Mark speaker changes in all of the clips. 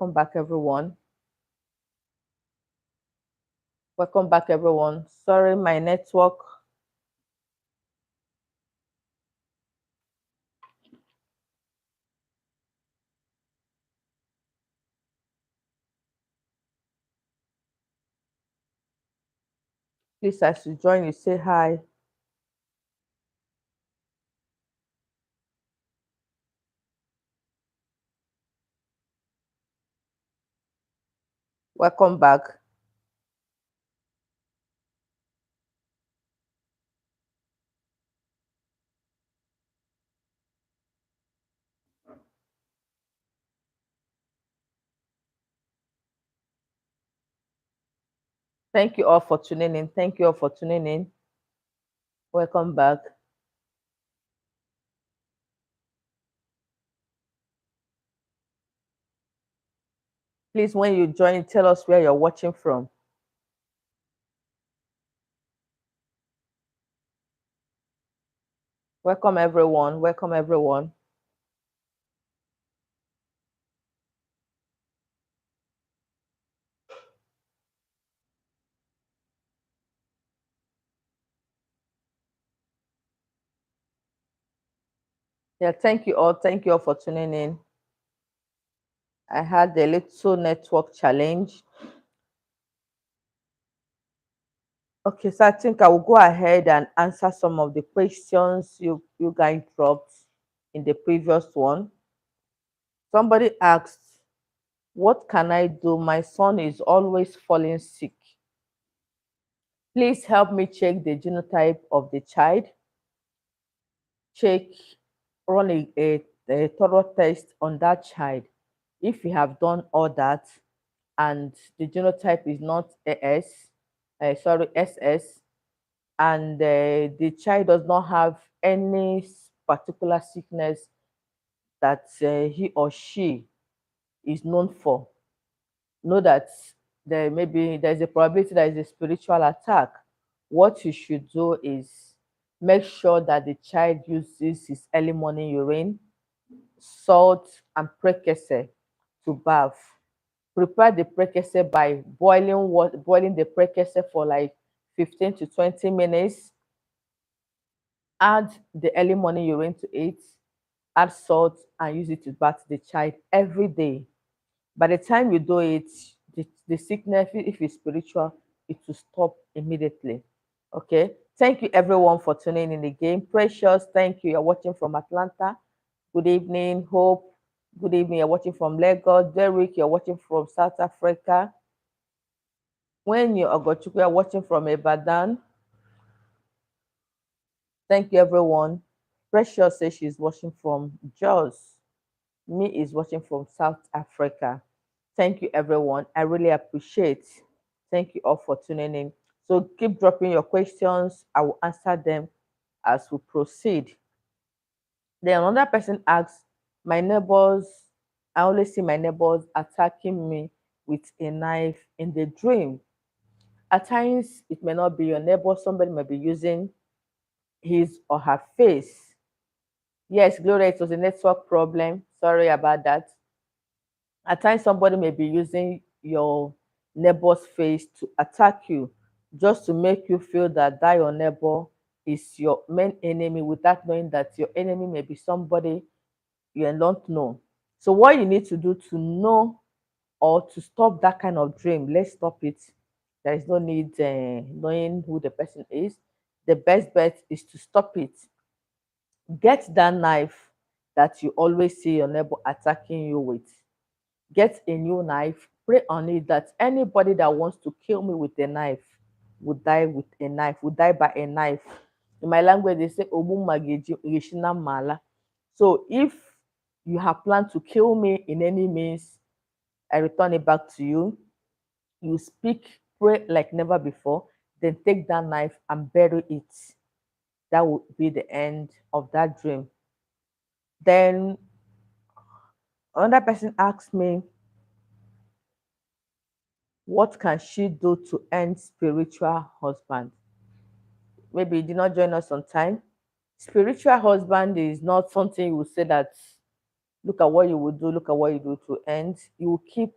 Speaker 1: Welcome back, everyone. Welcome back, everyone. Sorry, my network. Please, as you join, you say hi. Welcome back. Thank you all for tuning in. Thank you all for tuning in. Welcome back. Please, when you join, tell us where you're watching from. Welcome, everyone. Welcome, everyone. Yeah, thank you all. Thank you all for tuning in. I had a little network challenge. Okay, so I think I will go ahead and answer some of the questions you guys dropped in the previous one. Somebody asked, what can I do? My son is always falling sick. Please help me check the genotype of the child. Check, run a thorough test on that child. If you have done all that and the genotype is not SS, and the child does not have any particular sickness that he or she is known for, know that there's a probability that is a spiritual attack. What you should do is make sure that the child uses his early morning urine, salt, and prekese to bath. Prepare the prekese by boiling the prekese for like 15 to 20 minutes. Add the early morning urine to it, add salt, and use it to bath the child every day. By the time you do it, the sickness, if it's spiritual, it will stop immediately. Okay. Thank you everyone for tuning in the game. Precious, thank you. You're watching from Atlanta. Good evening. Hope. Good evening. You're watching from Lagos. Derek, you're watching from South Africa. When you Ogochukwu, you're watching from Ibadan. Thank you everyone. Precious says she's watching from Jos. Me is watching from South Africa. Thank you, everyone. I really appreciate. Thank you all for tuning in. So keep dropping your questions. I will answer them as we proceed. Then another person asks, my neighbors, I only see my neighbors attacking me with a knife in the dream. At times, it may not be your neighbor, somebody may be using his or her face. Yes, Gloria, it was a network problem. Sorry about that. At times, somebody may be using your neighbor's face to attack you, just to make you feel that your neighbor is your main enemy without knowing that your enemy may be somebody you don't know. So, what you need to do to know or to stop that kind of dream, let's stop it. There is no need knowing who the person is. The best bet is to stop it. Get that knife that you always see your neighbor attacking you with. Get a new knife, pray on it that anybody that wants to kill me with a knife would die with a knife, would die by a knife. In my language, they say "Obu mageji rishina mala." So if you have planned to kill me in any means, I return it back to you. You speak, pray like never before, then take that knife and bury it. That would be the end of that dream. Then another person asked me, what can she do to end spiritual husband? Maybe you did not join us on time. Spiritual husband is not something you would say that Look at what you will do, look at what you do to end. You will keep,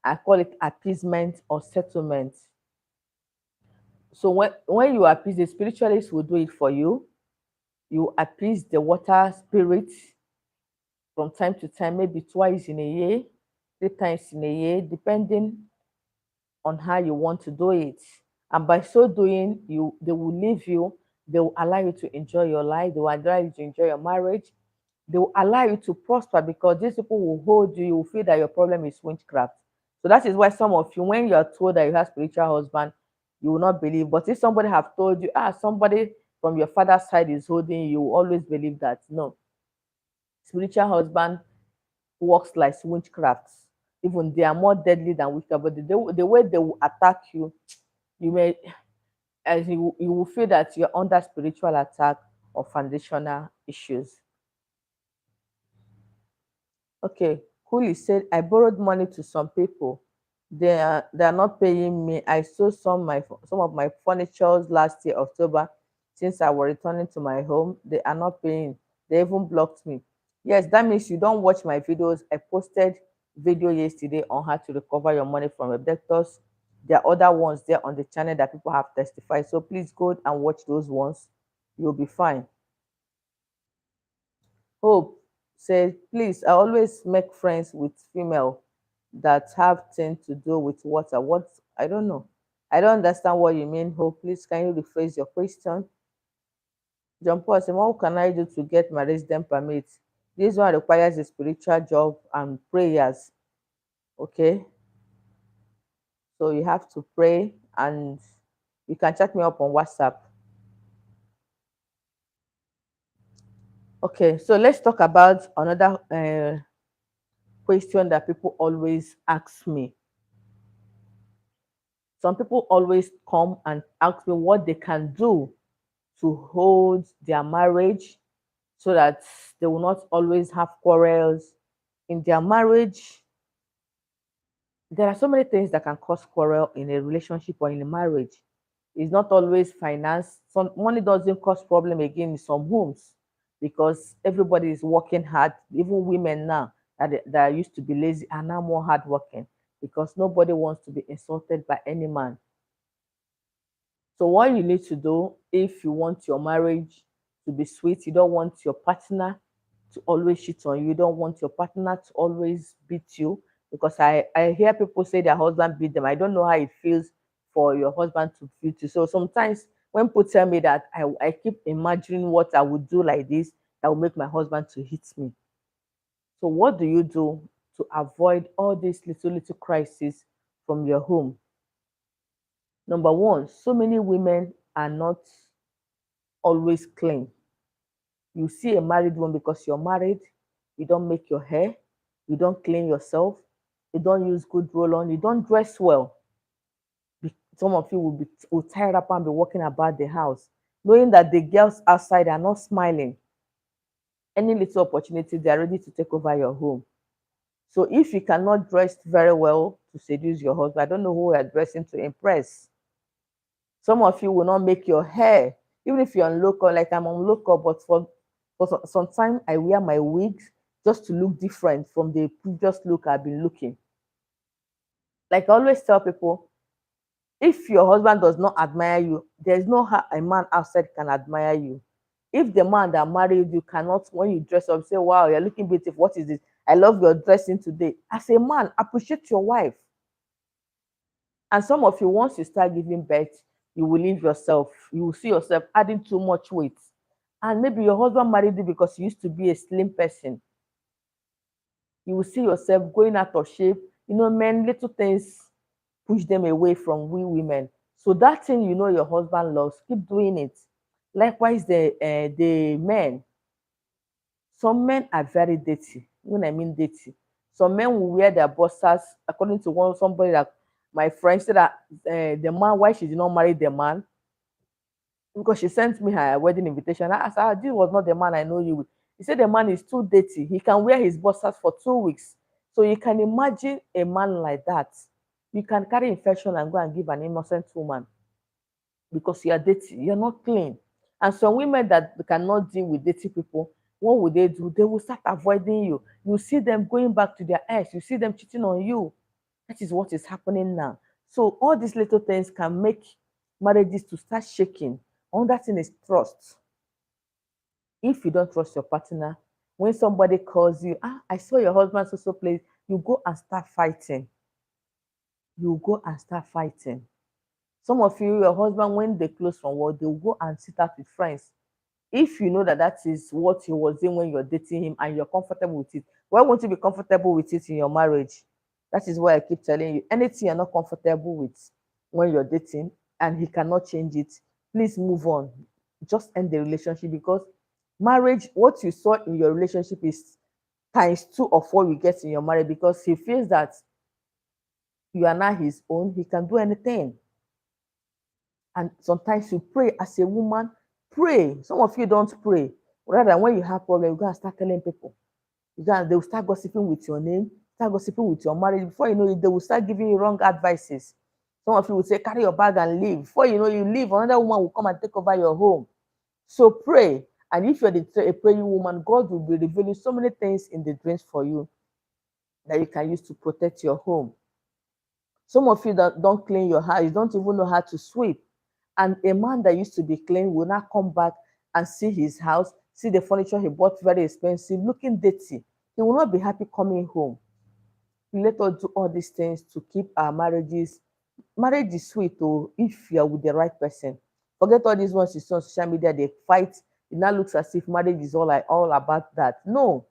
Speaker 1: I call it appeasement or settlement. So when you appease, the spiritualist will do it for you. You appease the water spirit from time to time, maybe twice in a year, 3 times in a year, depending on how you want to do it. And by so doing, they will leave you, they will allow you to enjoy your life, they will allow you to enjoy your marriage, they will allow you to prosper because these people will hold you, you will feel that your problem is witchcraft. So that is why some of you, when you are told that you have spiritual husband, you will not believe. But if somebody have told you, somebody from your father's side is holding you, you will always believe that. No, spiritual husband works like witchcraft. Even they are more deadly than witchcraft, but the way they will attack you, you may, as you will feel that you're under spiritual attack or foundational issues. Okay, Cooley said, I borrowed money to some people. They are not paying me. I sold some of my furnitures last year, October. Since I was returning to my home, they are not paying. They even blocked me. Yes, that means you don't watch my videos. I posted video yesterday on how to recover your money from abductors. There are other ones there on the channel that people have testified. So please go and watch those ones. You'll be fine. Hope said, please, I always make friends with female that have thing to do with water. What? I don't know. I don't understand what you mean, Hope. Please, can you rephrase your question? John Paul said, what can I do to get my resident permit? This one requires a spiritual job and prayers. Okay. So you have to pray and you can chat me up on WhatsApp. Okay, so let's talk about another question that people always ask me. Some people always come and ask me what they can do to hold their marriage so that they will not always have quarrels in their marriage. There are so many things that can cause quarrel in a relationship or in a marriage. It's not always finance. Some money doesn't cause problem again in some homes because everybody is working hard. Even women now that used to be lazy are now more hardworking because nobody wants to be insulted by any man. So what you need to do if you want your marriage to be sweet, you don't want your partner to always cheat on you, you don't want your partner to always beat you. Because I hear people say their husband beat them. I don't know how it feels for your husband to beat you. So sometimes when people tell me that, I keep imagining what I would do like this that will make my husband to hit me. So what do you do to avoid all these little crises from your home? Number one, so many women are not always clean. You see a married woman because you're married, you don't make your hair, you don't clean yourself, you don't use good roll on, you don't dress well. Some of you will tired up and be walking about the house, knowing that the girls outside are not smiling. Any little opportunity, they are ready to take over your home. So if you cannot dress very well to seduce your husband, I don't know who you are dressing to impress. Some of you will not make your hair, even if you're on local, like I'm on local, but for some time I wear my wigs just to look different from the previous look I've been looking. Like I always tell people, if your husband does not admire you, there's no how a man outside can admire you. If the man that married you cannot, when you dress up, say, wow, you're looking beautiful, what is this? I love your dressing today. As a man, appreciate your wife. And some of you, once you start giving birth, you will leave yourself. You will see yourself adding too much weight. And maybe your husband married you because you used to be a slim person. You will see yourself going out of shape. You know, men, little things push them away from we women. So that thing you know your husband loves, keep doing it. Likewise, the men. Some men are very dirty. When I mean dirty, some men will wear their boxers. According to somebody that my friend said that the man, why she did not marry the man, because she sent me her wedding invitation. I asked her, this was not the man I know you with. He said the man is too dirty. He can wear his boxers for 2 weeks. So you can imagine a man like that. You can carry infection and go and give an innocent woman because you are dirty. You're not clean. And some women that cannot deal with dirty people, what would they do? They will start avoiding you. You see them going back to their ex. You see them cheating on you. That is what is happening now. So all these little things can make marriages to start shaking. Another thing is trust. If you don't trust your partner, when somebody calls you, I saw your husband so place, you go and start fighting. You go and start fighting. Some of you, your husband, when they close from work, they will go and sit out with friends. If you know that that is what he was doing when you're dating him and you're comfortable with it, why won't you be comfortable with it in your marriage? That is why I keep telling you, anything you're not comfortable with when you're dating and he cannot change it, please move on. Just end the relationship, because marriage, what you saw in your relationship is times two of what you get in your marriage, because he feels that you are not his own, he can do anything. And sometimes you pray as a woman, pray. Some of you don't pray. Rather, when you have problem, you go and start telling people. They will start gossiping with your name, start gossiping with your marriage. Before you know it, they will start giving you wrong advices. Some of you will say, carry your bag and leave. Before you know, you leave, another woman will come and take over your home. So pray. And if you're a praying woman, God will be revealing so many things in the dreams for you that you can use to protect your home. Some of you that don't clean your house, you don't even know how to sweep. And a man that used to be clean will not come back and see his house, see the furniture he bought very expensive, looking dirty. He will not be happy coming home. Let us do all these things to keep our marriages. Marriage is sweet, oh, if you're with the right person. Forget all these ones you see on social media, they fight. It now looks as if marriage is all about that. No,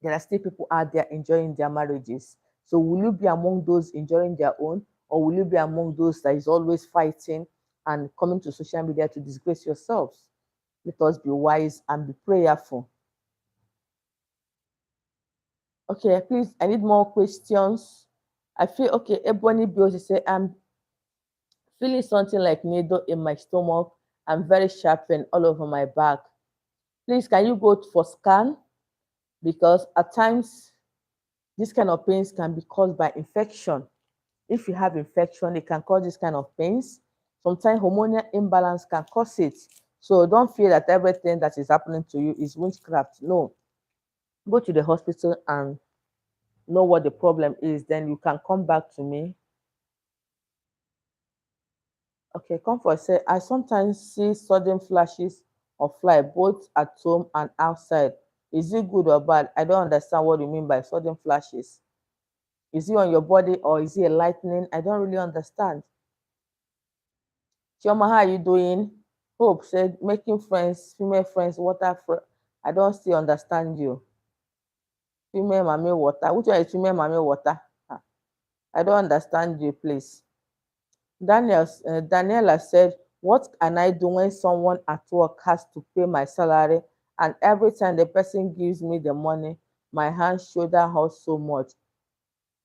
Speaker 1: there are still people out there enjoying their marriages. So will you be among those enjoying their own, or will you be among those that is always fighting and coming to social media to disgrace yourselves? Let us be wise and be prayerful. Okay, please, I need more questions. I feel okay. Ebony Bills say, I'm feeling something like needle in my stomach and very sharp pain all over my back. Please, can you go for scan? Because at times this kind of pains can be caused by infection. If you have infection, it can cause this kind of pains. Sometimes hormonal imbalance can cause it. So don't feel that everything that is happening to you is witchcraft. No. Go to the hospital and know what the problem is. Then you can come back to me. Okay, comfort say, I sometimes see sudden flashes of light both at home and outside. Is it good or bad? I don't understand what you mean by sudden flashes. Is it on your body or is it a lightning? I don't really understand. Chioma, how are you doing? Hope said, making friends, female friends, I don't still understand you. Female mommy water. Which one is female mommy water? Ah, I don't understand you, please. Daniela said, what can I do when someone at work has to pay my salary and every time the person gives me the money, my hand shoulder hurts so much?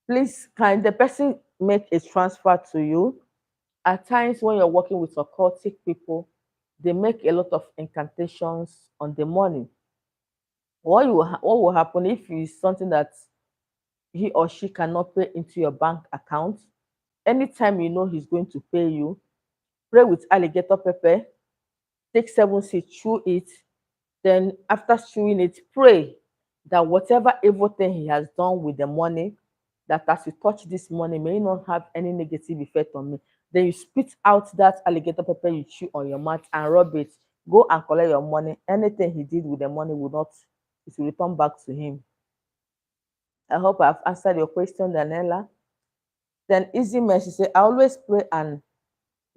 Speaker 1: Please, can the person make a transfer to you? At times when you're working with occultic people, they make a lot of incantations on the money. What will happen if it's something that he or she cannot pay into your bank account? Anytime you know he's going to pay you, pray with alligator pepper, take 7 seeds, chew it, then after chewing it, pray that whatever evil thing he has done with the money, that as you touch this money, may not have any negative effect on me. Then you spit out that alligator pepper you chew on your mouth and rub it. Go and collect your money. Anything he did with the money will not, it will return back to him. I hope I've answered your question, Daniela. Then Easy Mercy say, I always pray and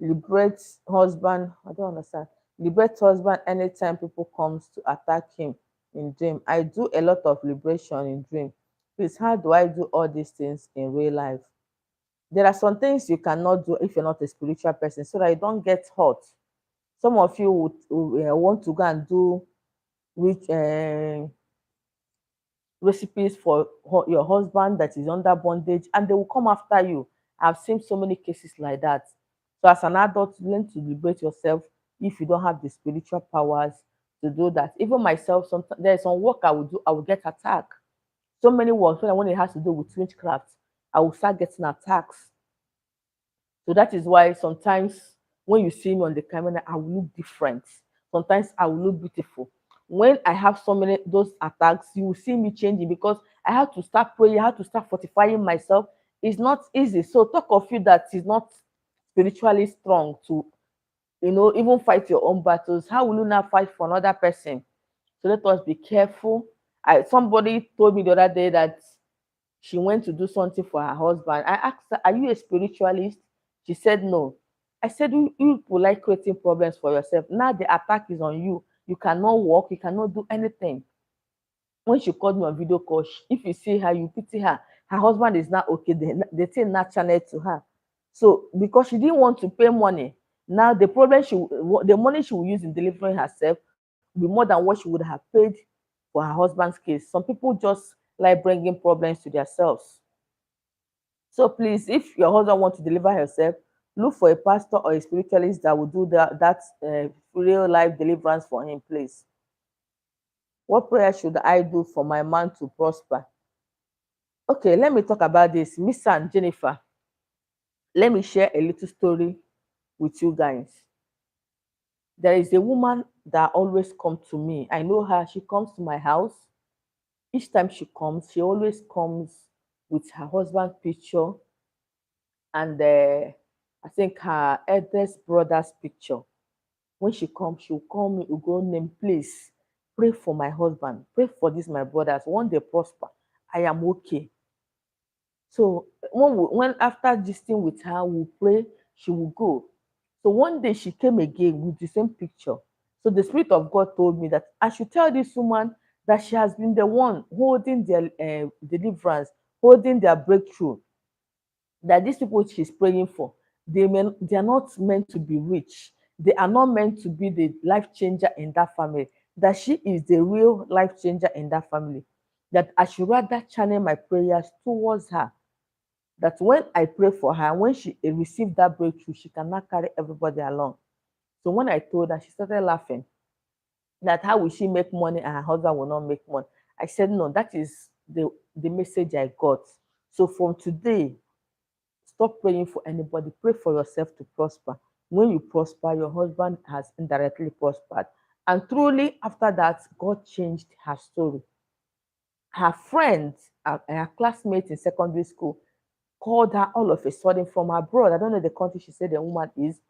Speaker 1: liberate husband. I don't understand. Liberate husband anytime people comes to attack him in dream. I do a lot of liberation in dream. Please, how do I do all these things in real life? There are some things you cannot do if you're not a spiritual person, so that you don't get hurt. Some of you would want to go and do which recipes for your husband that is under bondage, and they will come after you. I've seen so many cases like that. So as an adult, learn to liberate yourself if you don't have the spiritual powers to do that. Even myself, sometimes there's some work I will do, I will get attacked. So many works when it has to do with witchcraft, I will start getting attacks. So that is why sometimes when you see me on the camera, I will look different. Sometimes I will look beautiful. When I have so many those attacks, you will see me changing because I have to start praying, I have to start fortifying myself. It's not easy. So talk of you that is not spiritually strong to, even fight your own battles. How will you not fight for another person? So let us be careful. Somebody told me the other day that she went to do something for her husband. I asked her, "Are you a spiritualist?" She said no. I said, you people like creating problems for yourself. Now the attack is on you. You cannot walk, you cannot do anything. When she called me on video call, if you see her, you pity her. Her husband is not okay. The thing not channeled to her. So because she didn't want to pay money, now the money she will use in delivering herself will be more than what she would have paid for her husband's case. Some people just like bringing problems to themselves. So please, if your husband wants to deliver herself, look for a pastor or a spiritualist that will do that real life deliverance for him, please. What prayer should I do for my man to prosper? Okay, let me talk about this. Miss and Jennifer, let me share a little story with you guys. There is a woman that always comes to me. I know her. She comes to my house. Each time she always comes with her husband's picture and I think her eldest brother's picture. When she comes, she'll call me, will go name, please pray for my husband, pray for this, my brothers. One day prosper. I am okay. So when after this thing with her, we'll pray, she will go. So one day she came again with the same picture. So the Spirit of God told me that I should tell this woman that she has been the one holding their deliverance, holding their breakthrough. That these people she's praying for, they are not meant to be rich. They are not meant to be the life changer in that family. That she is the real life changer in that family. That I should rather channel my prayers towards her, that when I pray for her, when she received that breakthrough, she cannot carry everybody along. So when I told her, she started laughing. That how will she make money and her husband will not make money? I said, no, that is the message I got. So from today, stop praying for anybody. Pray for yourself to prosper. When you prosper, your husband has indirectly prospered. And truly, after that, God changed her story. Her friends, her classmates in secondary school, called her all of a sudden from abroad. I don't know the country she said the woman is.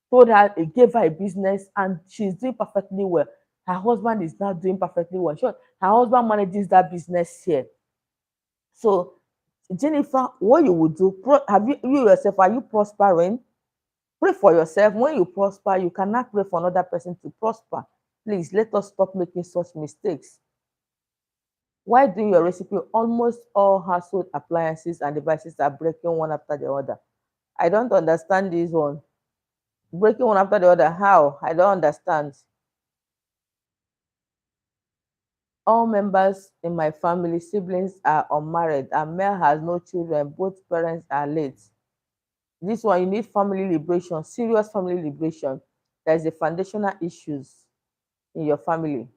Speaker 1: Told her, it gave her a business, and she's doing perfectly well. Her husband is not doing perfectly well. Sure, her husband manages that business here. So, Jennifer, what you would do? Have you yourself? Are you prospering? Pray for yourself. When you prosper, you cannot pray for another person to prosper. Please let us stop making such mistakes. While doing your recipe, almost all household appliances and devices are breaking one after the other. I don't understand this one. Breaking one after the other. How? I don't understand. All members in my family, siblings are unmarried, and male has no children. Both parents are late. This one, you need family liberation, serious family liberation. There is a foundational issues in your family.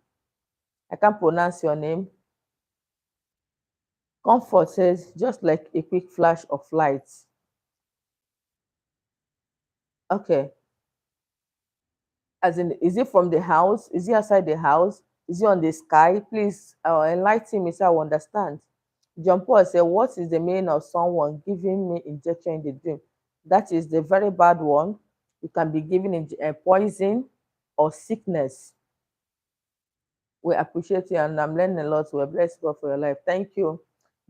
Speaker 1: I can't pronounce your name. Comfort says, just like a quick flash of light. Okay. As in, is it from the house? Is it outside the house? Is it on the sky? Please enlighten me so I will understand. John Paul said, what is the meaning of someone giving me injection in the dream? That is the very bad one. You can be given poison or sickness. We appreciate you, and I'm learning a lot. We're blessed God for your life. Thank you.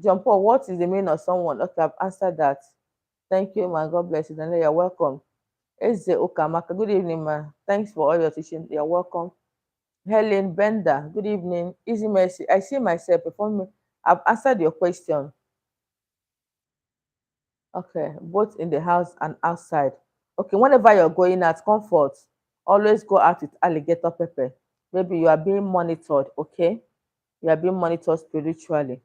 Speaker 1: John Paul, what is the meaning of someone? Okay, I've answered that. Thank you, man. God bless you. And you're welcome. Eze Okamaka, good evening, man. Thanks for all your teaching. You're welcome. Helen Bender, good evening. Easy Mercy, I see myself performing. I've answered your question. Okay, both in the house and outside. Okay, whenever you're going at comfort, always go out with alligator pepper. Maybe you are being monitored, okay? You are being monitored spiritually.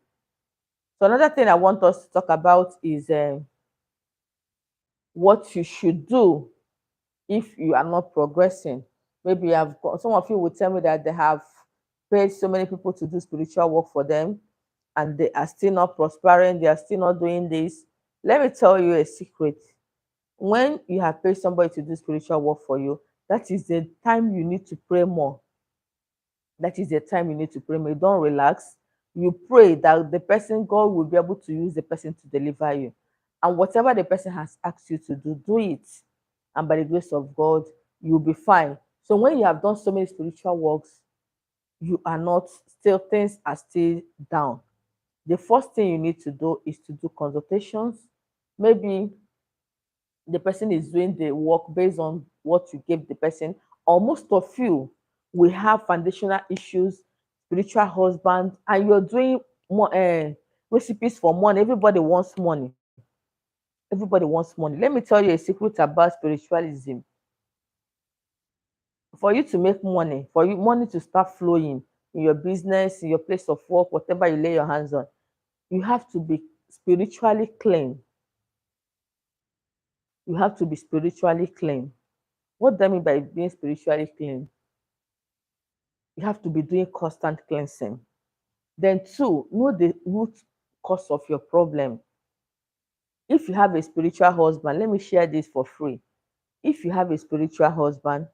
Speaker 1: So another thing I want us to talk about is what you should do if you are not progressing. Maybe you have some of you will tell me that they have paid so many people to do spiritual work for them and they are still not prospering, they are still not doing this. Let me tell you a secret. When you have paid somebody to do spiritual work for you, that is the time you need to pray more. That is the time you need to pray. You don't relax. You pray that the person, God will be able to use the person to deliver you. And whatever the person has asked you to do, do it. And by the grace of God, you'll be fine. So when you have done so many spiritual works, you are not still, things are still down. The first thing you need to do is to do consultations. Maybe the person is doing the work based on what you gave the person, or most of you will have foundational issues, spiritual husband, and you're doing more recipes for money. Everybody wants money. Everybody wants money. Let me tell you a secret about spiritualism. For you to make money, for you money to start flowing in your business, in your place of work, whatever you lay your hands on, you have to be spiritually clean. You have to be spiritually clean. What do I mean by being spiritually clean? You have to be doing constant cleansing. Then, two, know the root cause of your problem. If you have a spiritual husband, let me share this for free. If you have a spiritual husband,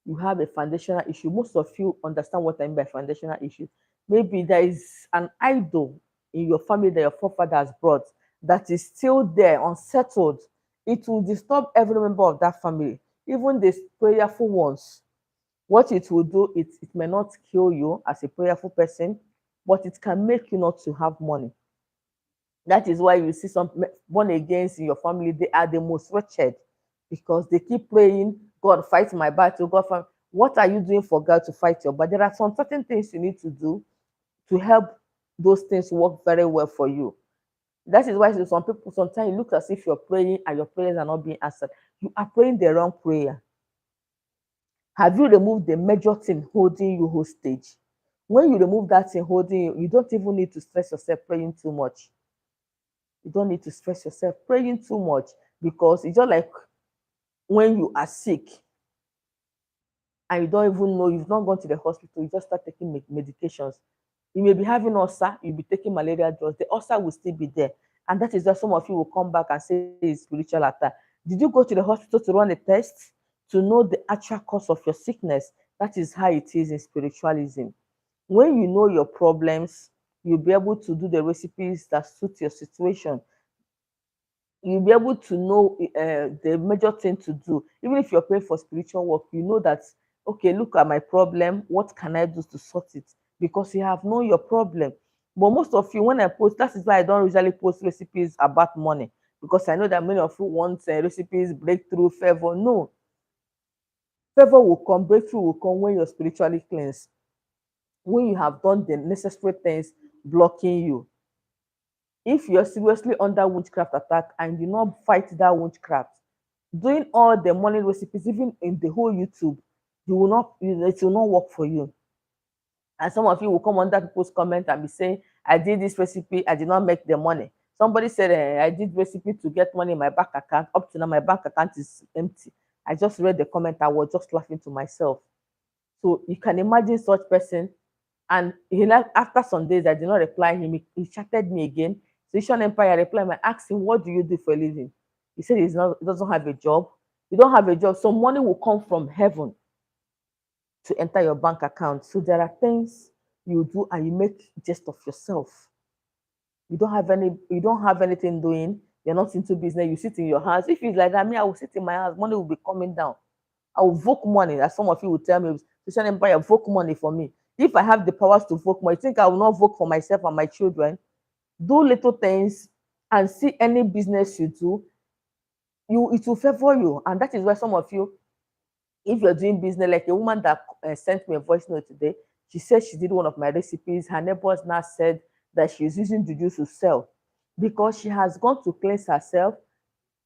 Speaker 1: you have a foundational issue. Most of you understand what I mean by foundational issue. Maybe there is an idol in your family that your forefathers brought that is still there, unsettled. It will disturb every member of that family, even the prayerful ones. What it will do, it may not kill you as a prayerful person, but it can make you not to have money. That is why you see some born agains in your family, they are the most wretched because they keep praying, God, fight my battle. God, fight. What are you doing for God to fight your battle? There are some certain things you need to do to help those things work very well for you. That is why some people sometimes it looks as if you're praying and your prayers are not being answered. You are praying the wrong prayer. Have you removed the major thing holding you hostage? When you remove that thing holding you, you don't even need to stress yourself praying too much. You don't need to stress yourself praying too much because it's just like when you are sick and you don't even know, you've not gone to the hospital, you just start taking medications. You may be having ulcer, you'll be taking malaria drugs, the ulcer will still be there. And that is why some of you will come back and say it's spiritual attack. Did you go to the hospital to run a test to know the actual cause of your sickness? That is how it is in spiritualism. When you know your problems, you'll be able to do the recipes that suit your situation. You'll be able to know the major thing to do. Even if you're praying for spiritual work, you know that, okay, look at my problem. What can I do to sort it? Because you have known your problem. But most of you, when I post, that is why I don't usually post recipes about money. Because I know that many of you want recipes, breakthrough, favor. No, favor will come, breakthrough will come when you're spiritually cleansed. When you have done the necessary things blocking you. If you're seriously under witchcraft attack and you not fight that witchcraft, doing all the morning recipes, even in the whole YouTube, it will not work for you. And some of you will come under people's comment and be saying, I did this recipe, I did not make the money. Somebody said, I did recipe to get money in my bank account. Up to now, my bank account is empty. I just read the comment, I was just laughing to myself. So you can imagine such person. And after some days, I did not reply him. He chatted me again. Station Empire replied. I asked him, what do you do for a living? He said he doesn't have a job. You don't have a job. So money will come from heaven to enter your bank account. So there are things you do and you make jest of yourself. You don't have anything doing. You're not into business. You sit in your house. If it's like that, me, I will sit in my house. Money will be coming down. I will vote money, as some of you will tell me, Christian Empire, vote money for me. If I have the powers to vote money, you think I will not vote for myself and my children? Do little things and see any business you do, it will favor you. And that is why some of you, if you're doing business, like a woman that sent me a voice note today, she said she did one of my recipes. Her neighbors now said that she's using juju to sell because she has gone to cleanse herself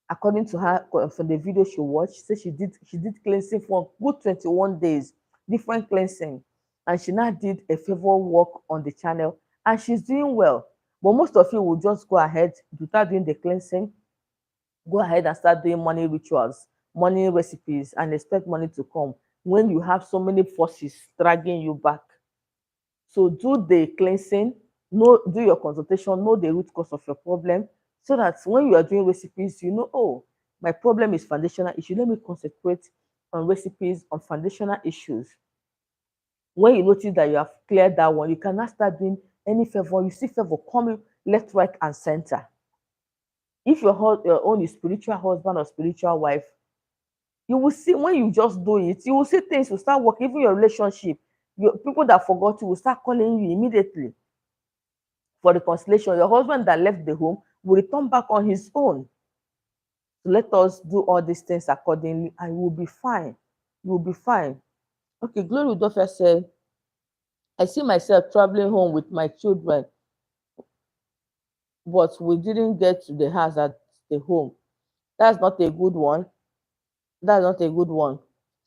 Speaker 1: according to her from the video she watched. She said she did cleansing for good 21 days, different cleansing, and she now did a favor work on the channel and she's doing well. But most of you will just go ahead without doing the cleansing, go ahead and start doing money rituals, money recipes, and expect money to come when you have so many forces dragging you back. So do the cleansing, do your consultation, know the root cause of your problem, so that when you are doing recipes, you know, oh, my problem is foundational issue. Let me concentrate on recipes on foundational issues. When you notice that you have cleared that one, you cannot start doing any favor. You see favor coming left, right, and center. If your own is spiritual husband or spiritual wife, you will see when you just do it, you will see things will start working. Even your relationship, your people that forgot you will start calling you immediately for reconciliation. Your husband that left the home will return back on his own. So let us do all these things accordingly, and you will be fine. You will be fine. Okay, Glory Udofia said, I see myself traveling home with my children, but we didn't get to the house at the home. That's not a good one. That's not a good one.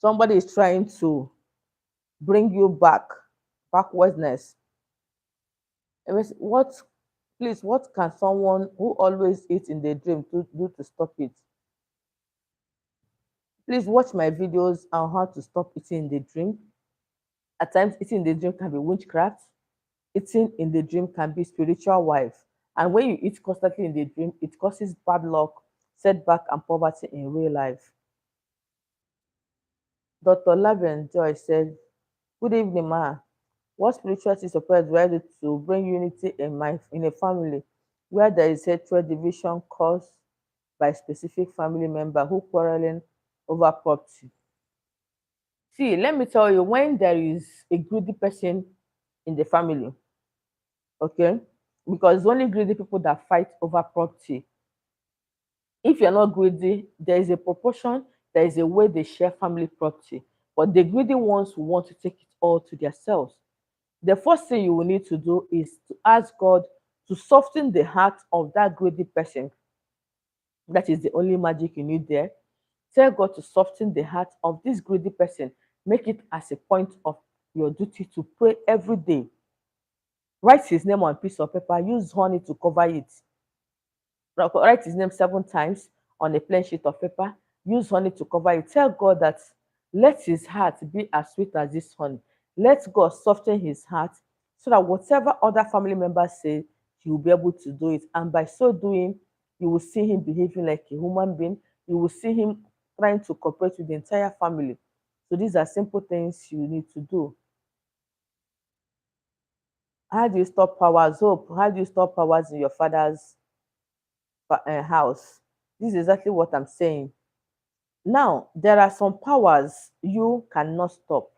Speaker 1: Somebody is trying to bring you backwardness. What, please, what can someone who always eats in the dream do to stop it? Please watch my videos on how to stop eating in the dream. At times, eating in the dream can be witchcraft. Eating in the dream can be spiritual wife. And when you eat constantly in the dream, it causes bad luck, setback, and poverty in real life. Dr. Lavian Joy said, good evening, ma. What spiritual support do I do to bring unity in a family where there is hatred, division caused by specific family member who quarreling over property? See, let me tell you, when there is a greedy person in the family, okay, because it's only greedy people that fight over property. If you're not greedy, there is a proportion, there is a way they share family property. But the greedy ones will want to take it all to themselves. The first thing you will need to do is to ask God to soften the heart of that greedy person. That is the only magic you need there. Tell God to soften the heart of this greedy person. Make it as a point of your duty to pray every day. Write his name on a piece of paper, use honey to cover it. Write his name 7 times on a plain sheet of paper, use honey to cover it. Tell God that let his heart be as sweet as this honey. Let God soften his heart so that whatever other family members say, he will be able to do it. And by so doing, you will see him behaving like a human being. You will see him trying to cooperate with the entire family. So these are simple things you need to do. How do you stop powers? Hope. How do you stop powers in your father's house? This is exactly what I'm saying. Now, there are some powers you cannot stop.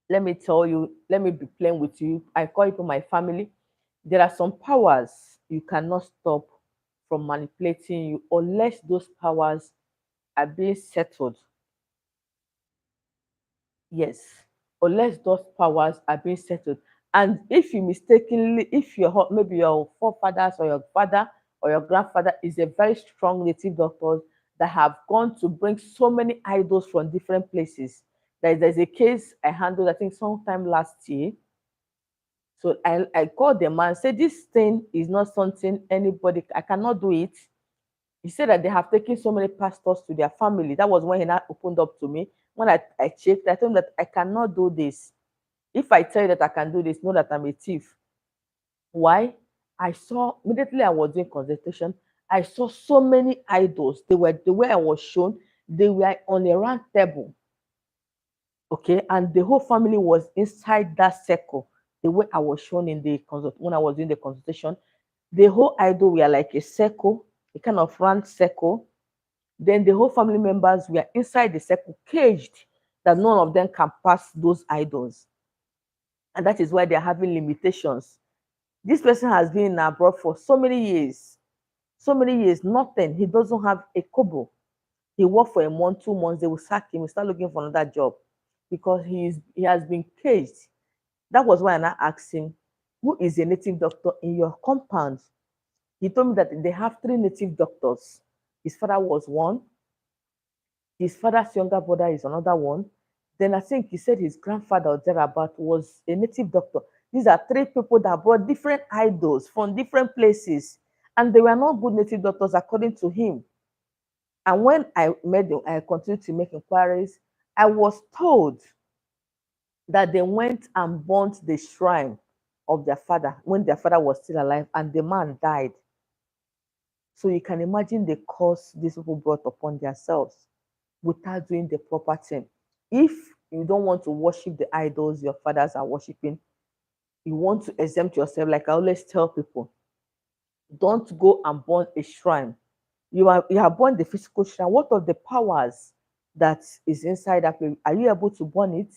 Speaker 1: Let me tell you, let me be plain with you. I call it for my family. There are some powers you cannot stop from manipulating you unless those powers are being settled. Yes, unless those powers are being settled. And if you mistakenly, if your maybe your forefathers or your father or your grandfather is a very strong native doctor that have gone to bring so many idols from different places. There's a case I handled, I think, sometime last year. So I called the man, said this thing is not something anybody, I cannot do it. He said that they have taken so many pastors to their family. That was when he now opened up to me. When I checked, I told him that I cannot do this. If I tell you that I can do this, know that I'm a thief. Why? I saw immediately I was doing consultation, I saw so many idols. They were the way I was shown, they were on a round table. Okay, and the whole family was inside that circle, the way I was shown in the consult when I was doing the consultation. The whole idol were like a circle, a kind of round circle. Then the whole family members were inside the circle, caged, that none of them can pass those idols. And that is why they're having limitations. This person has been in abroad for so many years, nothing. He doesn't have a kobo. He worked for a month, 2 months, they will sack him, he start looking for another job because he has been caged. That was why I now asked him, who is a native doctor in your compound? He told me that they have 3 native doctors. His father was one, his father's younger brother is another one. Then I think he said his grandfather or thereabout was a native doctor. These are 3 people that brought different idols from different places, and they were not good native doctors according to him. And when I continued to make inquiries, I was told that they went and burnt the shrine of their father when their father was still alive, and the man died. So you can imagine the cost these people brought upon themselves without doing the proper thing. If you don't want to worship the idols your fathers are worshiping. You want to exempt yourself. Like I always tell people, don't go and burn a shrine. You have burned the physical shrine. What of the powers that is inside that place? Are you able to burn it?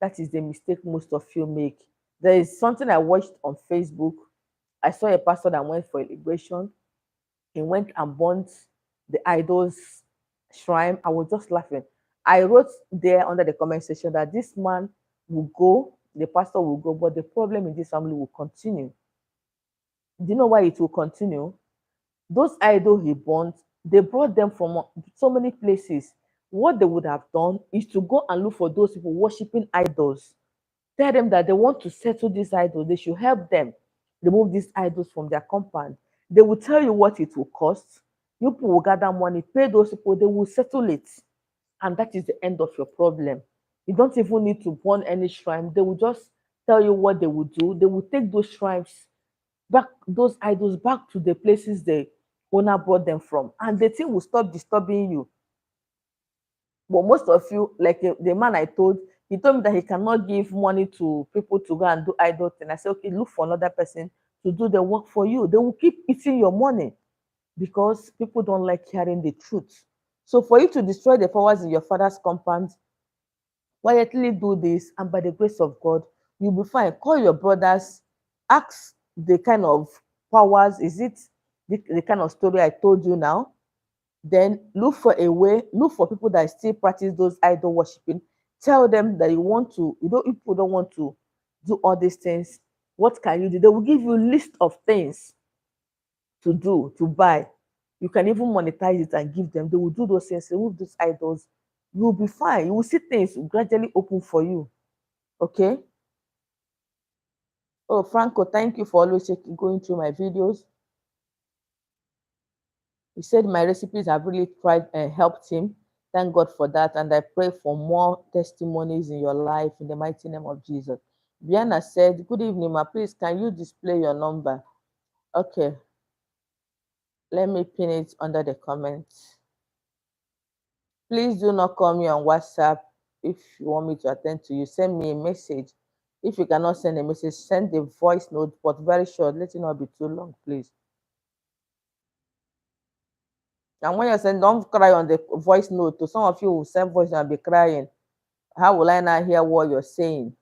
Speaker 1: That is the mistake most of you make. There is something I watched on Facebook. I saw a pastor that went for a liberation. He went and burnt the idol's shrine. I was just laughing. I wrote there under the comment section that this man will go, the pastor will go, but the problem in this family will continue. Do you know why it will continue? Those idols he burnt, they brought them from so many places. What they would have done is to go and look for those people worshiping idols. Tell them that they want to settle these idols. They should help them remove these idols from their compound. They will tell you what it will cost. You people will gather money, pay those people, they will settle it. And that is the end of your problem. You don't even need to burn any shrine. They will just tell you what they will do. They will take those shrines back, those idols back to the places the owner brought them from. And the thing will stop disturbing you. But most of you, like the man I told, he told me that he cannot give money to people to go and do idol thing. I said, okay, look for another person to do the work for you. They will keep eating your money because people don't like hearing the truth. So for you to destroy the powers in your father's compound, quietly do this, and by the grace of God, you'll be fine. Call your brothers, ask the kind of powers. Is it the kind of story I told you now? Then look for a way, look for people that still practice those idol worshiping. Tell them that you want to, you don't, if people don't want to do all these things, what can you do? They will give you a list of things to do, to buy. You can even monetize it and give them. They will do those things, remove those idols. You will be fine. You will see things gradually open for you. Okay? Oh, Franco, thank you for always going through my videos. He said my recipes have really tried and helped him. Thank God for that. And I pray for more testimonies in your life in the mighty name of Jesus. Biana said, good evening, ma. Please, can you display your number? Okay. Let me pin it under the comments. Please do not call me on WhatsApp if you want me to attend to you. Send me a message. If you cannot send a message, send a voice note, but very short. Let it not be too long, please. And when you send, don't cry on the voice note. To some of you who send voice and be crying, how will I not hear what you're saying?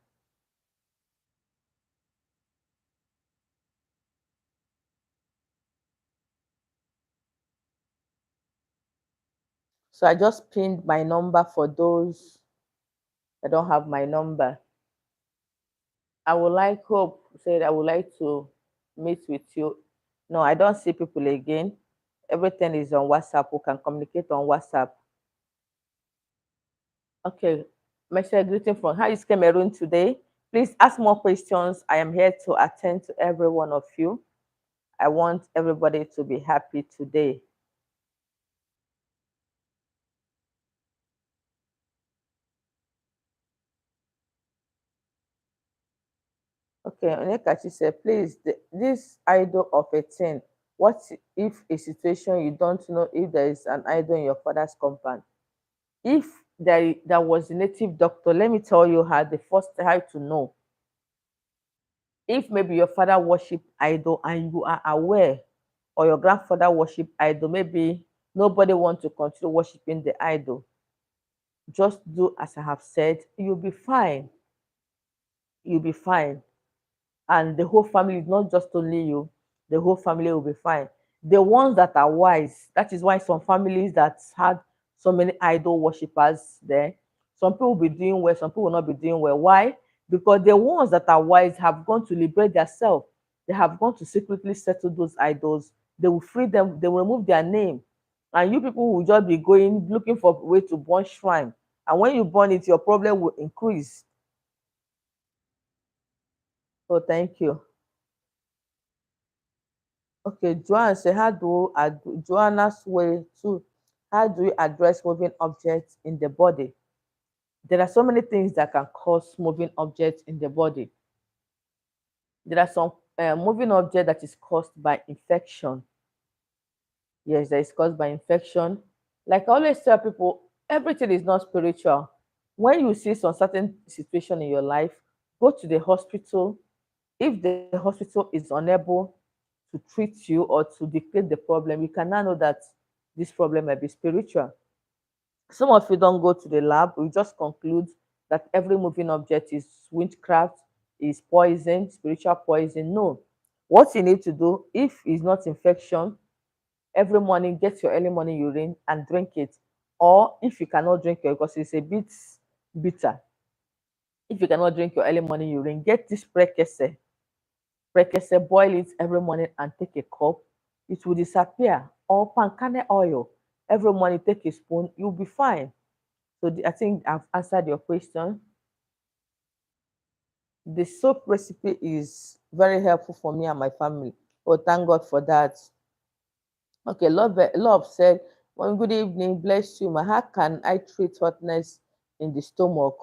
Speaker 1: So I just pinned my number for those that don't have my number. I would like Hope said I would like to meet with you. No, I don't see people again. Everything is on WhatsApp. We can communicate on WhatsApp. Okay. Michelle, greeting from how is Cameroon today? Please ask more questions. I am here to attend to every one of you. I want everybody to be happy today. Okay, Onekachi said, please, this idol of a thing, what if a situation you don't know if there is an idol in your father's compound? If there was a native doctor, let me tell you how the first how to know. If maybe your father worship idol and you are aware, or your grandfather worship idol, maybe nobody want to continue worshiping the idol. Just do as I have said, you'll be fine. You'll be fine. And the whole family, not just only you, the whole family will be fine. The ones that are wise, that is why some families that had so many idol worshippers there, some people will be doing well, some people will not be doing well. Why? Because the ones that are wise have gone to liberate themselves. They have gone to secretly settle those idols. They will free them, they will remove their name. And you people will just be going looking for a way to burn shrine. And when you burn it, your problem will increase. So thank you. Okay, Joanne say, Joanna's way too. How do you address moving objects in the body? There are so many things that can cause moving objects in the body. There are some moving object that is caused by infection. Yes, that is caused by infection. Like I always tell people, everything is not spiritual. When you see some certain situation in your life, go to the hospital. If the hospital is unable to treat you or to dictate the problem, you can now know that this problem might be spiritual. Some of you don't go to the lab, we just conclude that every moving object is witchcraft, is poison, spiritual poison. No. What you need to do, if it's not infection, every morning get your early morning urine and drink it. Or if you cannot drink it because it's a bit bitter, if you cannot drink your early morning urine, get this prekese, boil it every morning and take a cup. It will disappear. Or pancake oil, every morning take a spoon, you'll be fine. So I think I've answered your question. The soap recipe is very helpful for me and my family. Oh, thank God for that. Okay, love said, well, good evening, bless you. How can I treat hotness in the stomach?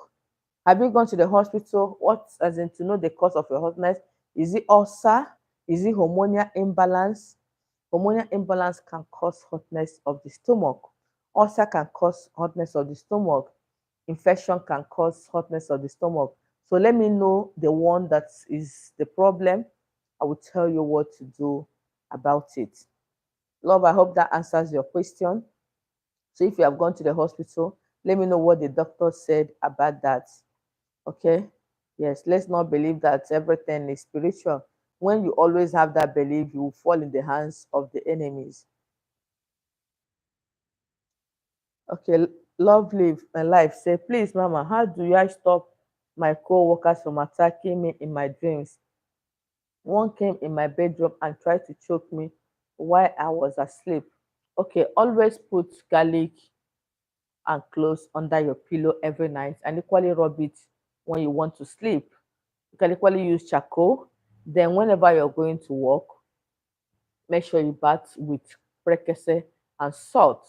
Speaker 1: Have you gone to the hospital? What, as in to know the cause of your hotness? Is it ulcer? Is it hormonal imbalance? Hormonal imbalance can cause hotness of the stomach. Ulcer can cause hotness of the stomach. Infection can cause hotness of the stomach. So let me know the one that is the problem. I will tell you what to do about it. Love, I hope that answers your question. So if you have gone to the hospital, let me know what the doctor said about that. Okay? Yes, let's not believe that everything is spiritual. When you always have that belief, you will fall in the hands of the enemies. Okay, lovely my life. Say, please, Mama, how do I stop my co-workers from attacking me in my dreams? One came in my bedroom and tried to choke me while I was asleep. Okay, always put garlic and cloves under your pillow every night and equally rub it when you want to sleep. You can equally use charcoal. Then, whenever you're going to work, make sure you bath with prekese and salt.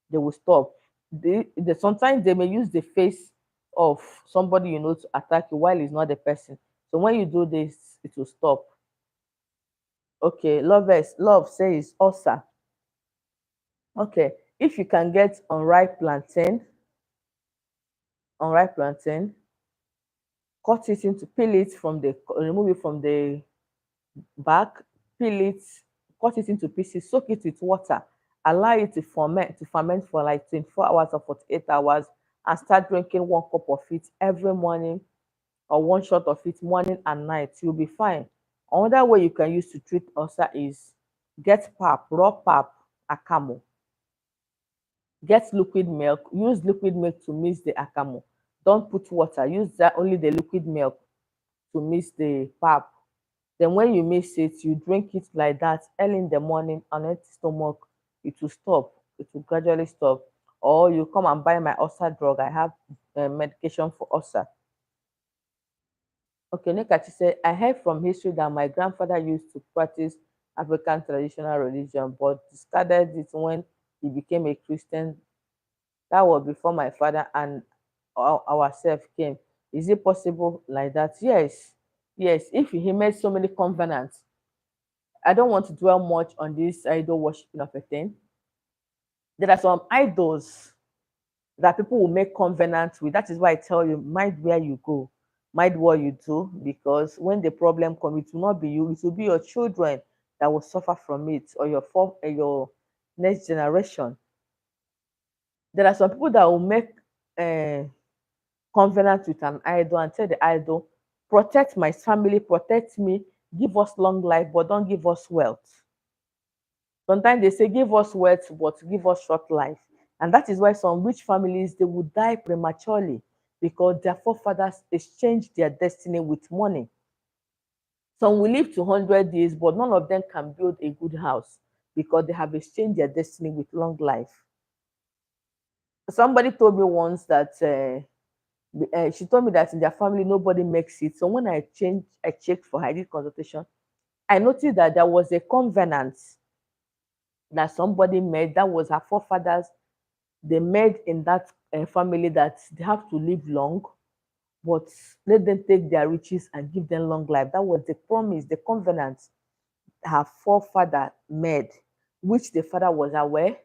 Speaker 1: They will stop. Sometimes they may use the face of somebody you know to attack you while it's not the person. So when you do this, it will stop. Okay, love says ulcer. Okay, if you can get unripe plantain, cut it into peel it from the remove it from the back, peel it, cut it into pieces, soak it with water, allow it to ferment for like 24 hours or 48 hours, and start drinking 1 cup of it every morning or one shot of it morning and night. You'll be fine. Another way you can use to treat ulcer is get pap, raw pap, akamo. Get liquid milk. Use liquid milk to mix the akamo. Don't put water. Use that only the liquid milk to mix the pap. Then when you mix it, you drink it like that early in the morning on empty stomach. It will stop. It will gradually stop. Or you come and buy my ulcer drug. I have medication for ulcer. Okay, Nekachi said, I heard from history that my grandfather used to practice African traditional religion, but discarded it when he became a Christian. That was before my father and ourselves came. Is it possible like that? Yes. Yes. If he made so many covenants, I don't want to dwell much on this idol worshiping of a thing. There are some idols that people will make covenants with. That is why I tell you, mind where you go, mind what you do, because when the problem comes, it will not be you, it will be your children that will suffer from it, or your next generation. There are some people that will make uh, covenant with an idol and tell the idol, protect my family, protect me, give us long life, but don't give us wealth. Sometimes they say, give us wealth, but give us short life. And that is why some rich families, they will die prematurely because their forefathers exchanged their destiny with money. Some will live to 100 years, but none of them can build a good house because they have exchanged their destiny with long life. Somebody told me once that she told me that in their family, nobody makes it. So when I checked for her, I did consultation, I noticed that there was a covenant that somebody made, that was her forefathers. They made in that family that they have to live long, but let them take their riches and give them long life. That was the promise, the covenant her forefather made, which the father was aware.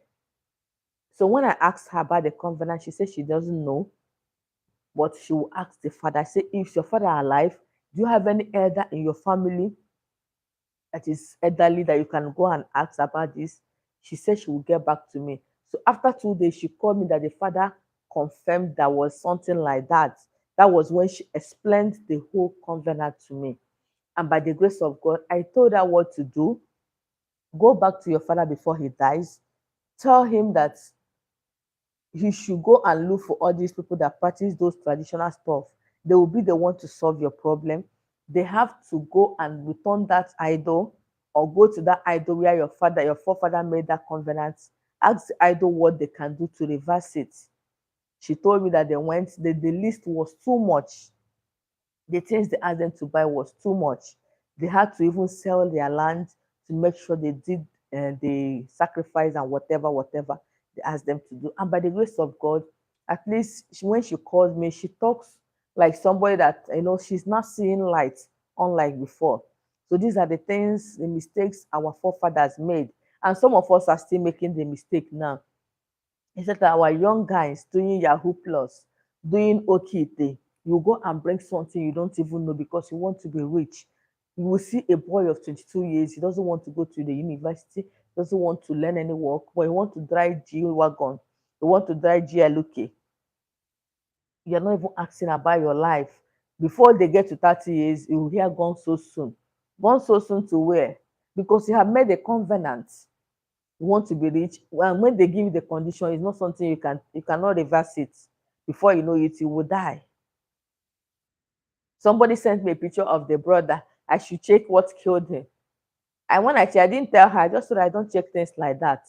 Speaker 1: So when I asked her about the covenant, she said she doesn't know. But she will ask the father, say, "Is your father alive? Do you have any elder in your family that is elderly that you can go and ask about this?" She said she will get back to me. So after 2 days, she called me that the father confirmed there was something like that. That was when she explained the whole covenant to me. And by the grace of God, I told her what to do. Go back to your father before he dies. Tell him that he should go and look for all these people that practice those traditional stuff. They will be the one to solve your problem. They have to go and return that idol, or go to that idol where your forefather made that covenant. Ask the idol what they can do to reverse it. She told me that they went, the list was too much. The things they asked them to buy was too much. They had to even sell their land to make sure they did the sacrifice and whatever they asked them to do. And by the grace of God, at least when she calls me, she talks like somebody that, she's not seeing light, unlike before. So these are the things, the mistakes our forefathers made, and some of us are still making the mistake now. Instead of our young guys doing Yahoo Plus, doing Okite, you go and bring something you don't even know because you want to be rich. You will see a boy of 22 years, he doesn't want to go to the university, doesn't want to learn any work, but he want to drive G Wagon, he want to drive GLK. You're not even asking about your life. Before they get to 30 years, you will hear gone so soon. Gone so soon to where? Because you have made a covenant. You want to be rich, and when they give you the condition, it's not something you cannot reverse it. Before you know it, you will die. Somebody sent me a picture of the brother. I should check what killed him. And when I didn't tell her, just so that I don't check things like that.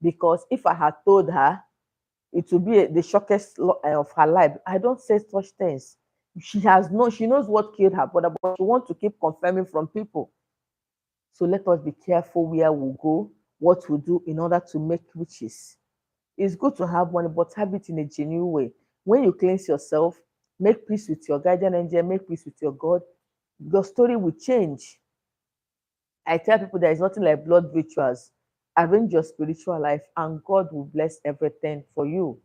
Speaker 1: Because if I had told her, it would be the shockest of her life. I don't say such things. She knows what killed her brother, but she wants to keep confirming from people. So let us be careful where we go, what we do in order to make riches. It's good to have money, but have it in a genuine way. When you cleanse yourself, make peace with your guardian angel, make peace with your God, your story will change. I tell people there is nothing like blood rituals. Arrange your spiritual life, and God will bless everything for you.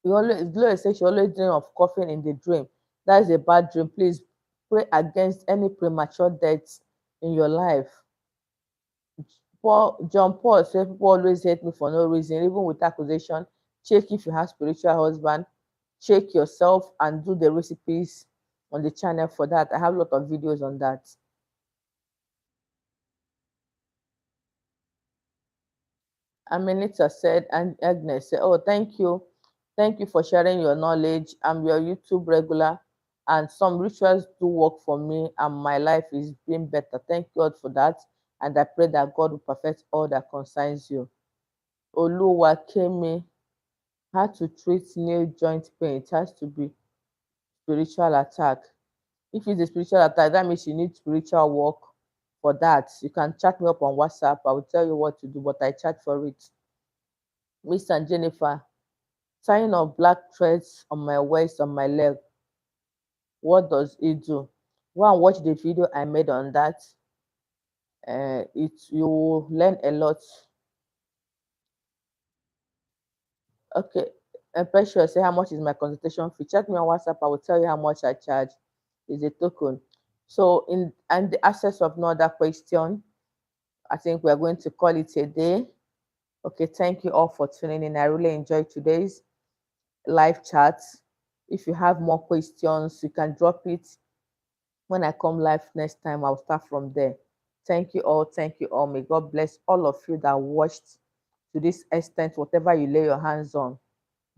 Speaker 1: Gloria says she always dream of coughing in the dream. That is a bad dream. Please pray against any premature deaths in your life. John Paul said people always hate me for no reason, even with accusation. Check if you have spiritual husband. Check yourself and do the recipes on the channel for that. I have a lot of videos on that. Aminita said, and Agnes said, "Oh, thank you. Thank you for sharing your knowledge. I'm your YouTube regular, and some rituals do work for me, and my life is being better. Thank God for that. And I pray that God will perfect all that concerns you." Oluwakemi, how to treat nail joint pain? It has to be spiritual attack. If it's a spiritual attack, that means you need spiritual work for that. You can chat me up on WhatsApp. I will tell you what to do, but I chat for it. Miss and Jennifer, tying of black threads on my waist, on my leg. What does it do? Go and watch the video I made on that. You will learn a lot. Okay. And Precious, say how much is my consultation fee? Chat me on WhatsApp. I will tell you how much I charge. Is a token. So in and the access of no other question, I think we are going to call it a day. Okay, thank you all for tuning in. I really enjoyed today's live chat. If you have more questions, you can drop it. When I come live next time, I'll start from there. Thank you all. Thank you all. May God bless all of you that watched to this extent. Whatever you lay your hands on,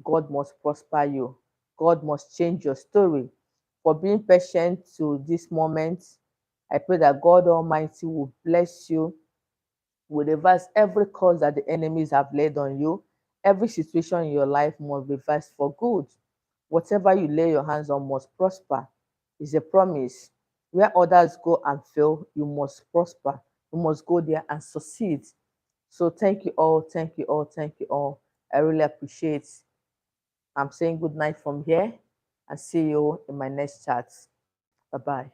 Speaker 1: God must prosper you. God must change your story. For being patient to this moment, I pray that God Almighty will bless you, will reverse every cause that the enemies have laid on you. Every situation in your life must reverse for good. Whatever you lay your hands on must prosper. It's a promise. Where others go and fail, you must prosper. You must go there and succeed. So thank you all, thank you all, thank you all. I really appreciate. I'm saying good night from here and see you in my next chat. Bye bye.